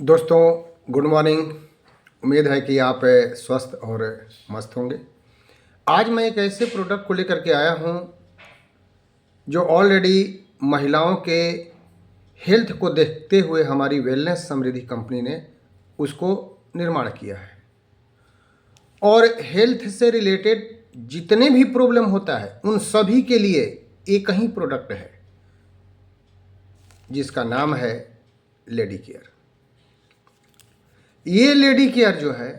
दोस्तों, good morning. उम्मीद है कि आप स्वस्थ और मस्त होंगे। आज मैं एक ऐसे प्रोडक्ट को लेकर के आया हूं जो ऑलरेडी महिलाओं के हेल्थ को देखते हुए हमारी वेलनेस समृद्धि कंपनी ने उसको निर्माण किया है। और हेल्थ से रिलेटेड जितने भी प्रॉब्लम होता है उन सभी के लिए एक ही प्रोडक्ट है जिसका नाम है लेडी केयर। ये लेडी केयर जो है,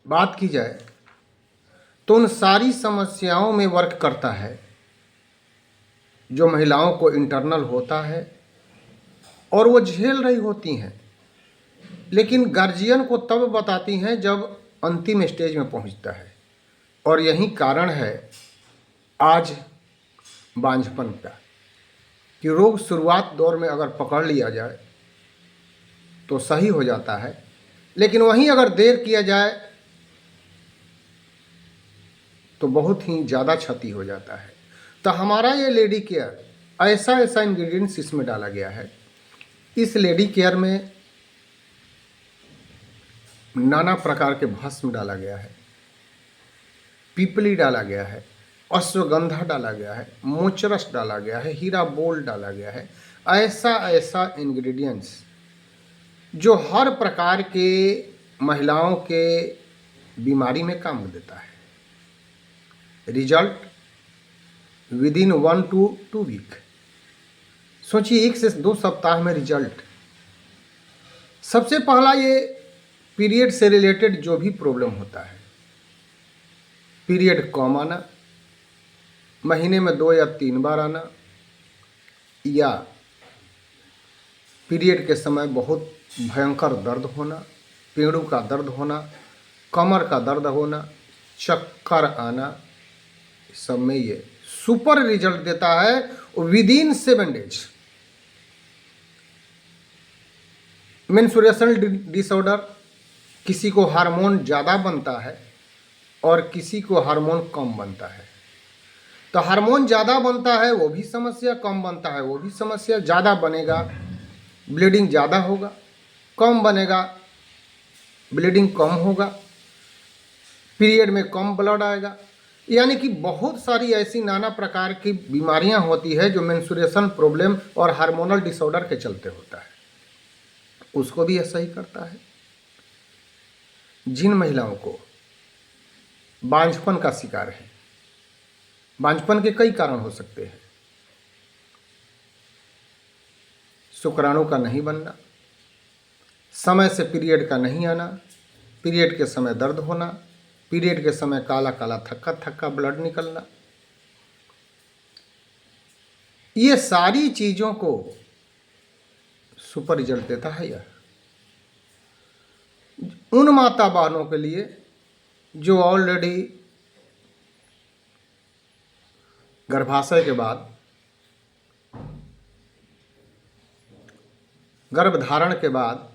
बात की जाए तो उन सारी समस्याओं में वर्क करता है जो महिलाओं को इंटरनल होता है और वो झेल रही होती हैं, लेकिन गार्जियन को तब बताती हैं जब अंतिम स्टेज में पहुंचता है। और यही कारण है आज बांझपन का, कि रोग शुरुआत दौर में अगर पकड़ लिया जाए तो सही हो जाता है, लेकिन वहीं अगर देर किया जाए तो बहुत ही ज़्यादा क्षति हो जाता है। तो हमारा ये लेडी केयर ऐसा इंग्रेडिएंट्स इसमें डाला गया है। इस लेडी केयर में नाना प्रकार के भस्म डाला गया है, पीपली डाला गया है, अश्वगंधा डाला गया है, मोचरस डाला गया है, हीरा बोल डाला गया है। ऐसा इंग्रेडिएंट्स जो हर प्रकार के महिलाओं के बीमारी में काम देता है। Result within 1 to 2 week. सोचिए, 1 से 2 सप्ताह में रिजल्ट। सबसे पहला, ये पीरियड से रिलेटेड जो भी प्रॉब्लम होता है, पीरियड कम आना, महीने में 2 या 3 बार आना, या पीरियड के समय बहुत भयंकर दर्द होना, पेड़ों का दर्द होना, कमर का दर्द होना, चक्कर आना, सब में ये सुपर रिजल्ट देता है with in 7 days. Menstruation disorder, किसी को हार्मोन ज़्यादा बनता है और किसी को हार्मोन कम बनता है। तो हार्मोन ज़्यादा बनता है वो भी समस्या, कम बनता है वो भी समस्या। ज़्यादा बनेगा ब्लीडिंग ज़्यादा होगा, कम बनेगा ब्लीडिंग कम होगा, पीरियड में कम ब्लड आएगा। यानी कि बहुत सारी ऐसी नाना प्रकार की बीमारियां होती है जो मेंस्ट्रुएशन प्रॉब्लम और हार्मोनल डिसऑर्डर के चलते होता है, उसको भी ऐसा ही करता है। जिन महिलाओं को बांझपन का शिकार है, बांझपन के कई कारण हो सकते हैं। शुक्राणु का नहीं बनना, समय से पीरियड का नहीं आना, पीरियड के समय दर्द होना, पीरियड के समय काला काला थक्का थक्का ब्लड निकलना, ये सारी चीज़ों को सुपर रिजल्ट देता है यह उन माता बहनों के लिए जो ऑलरेडी गर्भाशय के बाद, गर्भधारण के बाद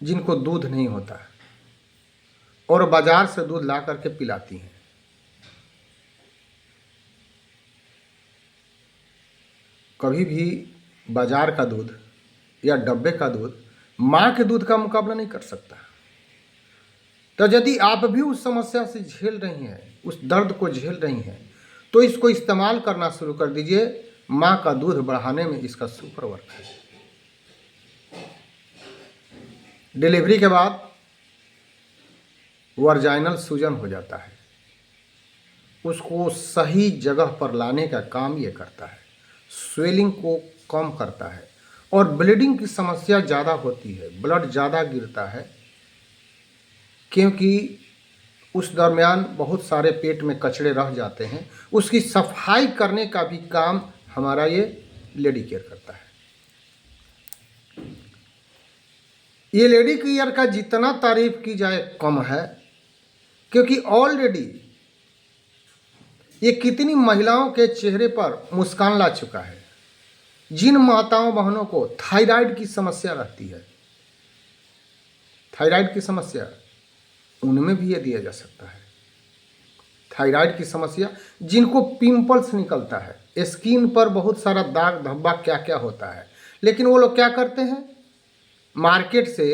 जिनको दूध नहीं होता है और बाजार से दूध ला करके पिलाती हैं। कभी भी बाजार का दूध या डब्बे का दूध माँ के दूध का मुकाबला नहीं कर सकता। तो यदि आप भी उस समस्या से झेल रही हैं, उस दर्द को झेल रही हैं, तो इसको इस्तेमाल करना शुरू कर दीजिए। माँ का दूध बढ़ाने में इसका सुपर वर्क है। डिलीवरी के बाद वर्जाइनल सूजन हो जाता है, उसको सही जगह पर लाने का काम ये करता है। स्वेलिंग को कम करता है और ब्लीडिंग की समस्या ज़्यादा होती है, ब्लड ज़्यादा गिरता है, क्योंकि उस दरमियान बहुत सारे पेट में कचड़े रह जाते हैं। उसकी सफाई करने का भी काम हमारा ये लेडी केयर करता है। ये लेडी केयर का जितना तारीफ की जाए कम है, क्योंकि ऑलरेडी ये कितनी महिलाओं के चेहरे पर मुस्कान ला चुका है। जिन माताओं बहनों को थायराइड की समस्या रहती है, थायराइड की समस्या, उनमें भी ये दिया जा सकता है। थायराइड की समस्या, जिनको पिंपल्स निकलता है, स्किन पर बहुत सारा दाग धब्बा क्या क्या होता है, लेकिन वो लोग क्या करते हैं, मार्केट से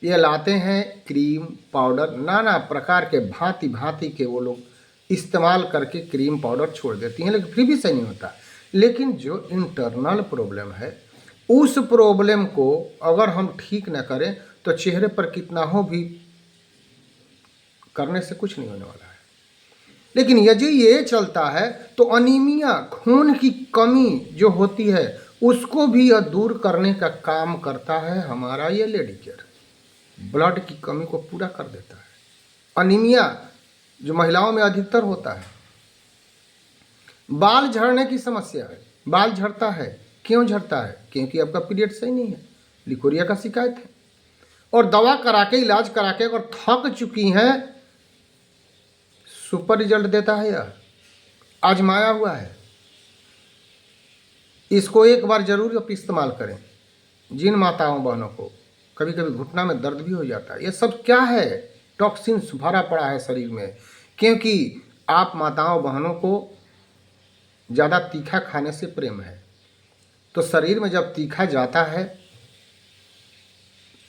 ये लाते हैं क्रीम पाउडर, नाना प्रकार के भांति भांति के वो लोग इस्तेमाल करके क्रीम पाउडर छोड़ देती हैं, लेकिन फिर भी सही नहीं होता। लेकिन जो इंटरनल प्रॉब्लम है, उस प्रॉब्लम को अगर हम ठीक न करें तो चेहरे पर कितना हो भी करने से कुछ नहीं होने वाला है। लेकिन यदि ये चलता है तो अनीमिया, खून की कमी जो होती है, उसको भी यह दूर करने का काम करता है हमारा ये लेडी केयर। ब्लड की कमी को पूरा कर देता है। अनीमिया जो महिलाओं में अधिकतर होता है, बाल झड़ने की समस्या है, बाल झड़ता है, क्यों झड़ता है? क्योंकि आपका पीरियड सही नहीं है, लिकोरिया का शिकायत है। और दवा करा के, इलाज करा के अगर थक चुकी हैं, सुपर रिजल्ट देता है, यह आजमाया हुआ है। इसको एक बार जरूर आप इस्तेमाल करें। जिन माताओं बहनों को कभी कभी घुटना में दर्द भी हो जाता है, ये सब क्या है? टॉक्सिन्स भरा पड़ा है शरीर में, क्योंकि आप माताओं बहनों को ज़्यादा तीखा खाने से प्रेम है। तो शरीर में जब तीखा जाता है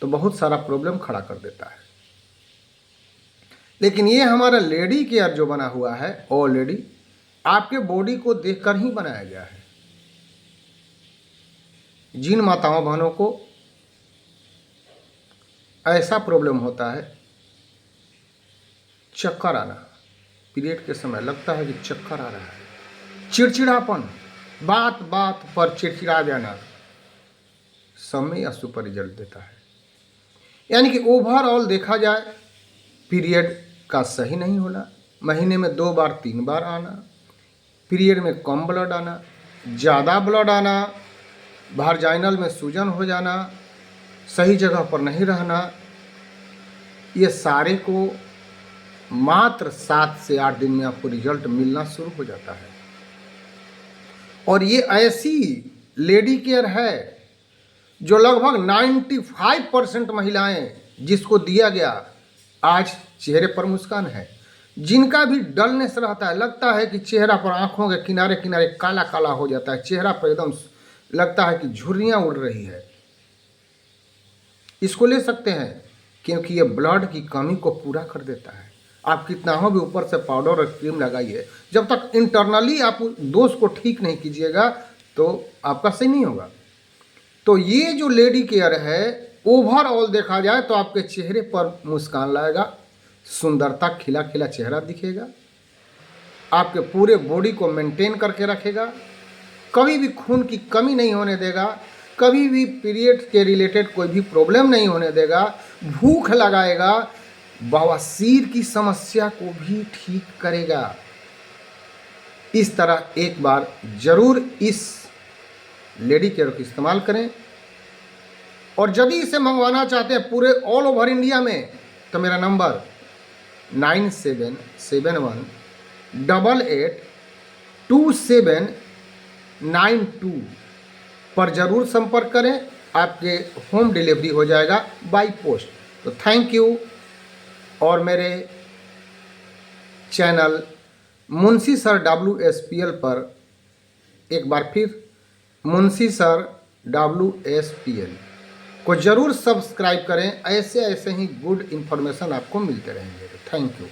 तो बहुत सारा प्रॉब्लम खड़ा कर देता है। लेकिन ये हमारा लेडी केयर जो बना हुआ है, ऑलरेडी आपके बॉडी को देखकर ही बनाया गया है। जिन माताओं बहनों को ऐसा प्रॉब्लम होता है, चक्कर आना, पीरियड के समय लगता है कि चक्कर आ रहा है, चिड़चिड़ापन, बात बात पर चिड़चिड़ा जाना, सब में यह सुपर रिजल्ट देता है। यानी कि ओवरऑल देखा जाए, पीरियड का सही नहीं होना, महीने में 2 बार 3 बार आना, पीरियड में कम ब्लड आना, ज़्यादा ब्लड आना, वाजाइनल में सूजन हो जाना, सही जगह पर नहीं रहना, ये सारे को मात्र 7 से 8 दिन में आपको रिजल्ट मिलना शुरू हो जाता है। और ये ऐसी लेडी केयर है जो लगभग 95% महिलाएं जिसको दिया गया, आज चेहरे पर मुस्कान है। जिनका भी डलनेस रहता है, लगता है कि चेहरा पर आंखों के किनारे किनारे काला काला हो जाता है, चेहरा पर एकदम लगता है कि झुर्रियाँ उड़ रही है, इसको ले सकते हैं, क्योंकि ये ब्लड की कमी को पूरा कर देता है। आप कितना हो भी ऊपर से पाउडर और क्रीम लगाइए, जब तक इंटरनली आप दोष को ठीक नहीं कीजिएगा तो आपका सही नहीं होगा। तो ये जो लेडी केयर है, ओवरऑल देखा जाए तो आपके चेहरे पर मुस्कान लाएगा, सुंदरता, खिला खिला चेहरा दिखेगा, आपके पूरे बॉडी को मेंटेन करके रखेगा, कभी भी खून की कमी नहीं होने देगा, कभी भी पीरियड के रिलेटेड कोई भी प्रॉब्लम नहीं होने देगा, भूख लगाएगा, बवासीर की समस्या को भी ठीक करेगा। इस तरह एक बार जरूर इस लेडी केयर को इस्तेमाल करें। और यदि इसे मंगवाना चाहते हैं पूरे ऑल ओवर इंडिया में, तो मेरा नंबर 9771882792 पर ज़रूर संपर्क करें, आपके होम डिलीवरी हो जाएगा बाय पोस्ट। तो थैंक यू। और मेरे चैनल मुंशी सर WSPL पर एक बार फिर मुंशी सर WSPL को ज़रूर सब्सक्राइब करें। ऐसे ऐसे ही गुड इन्फॉर्मेशन आपको मिलते रहेंगे। Thank you.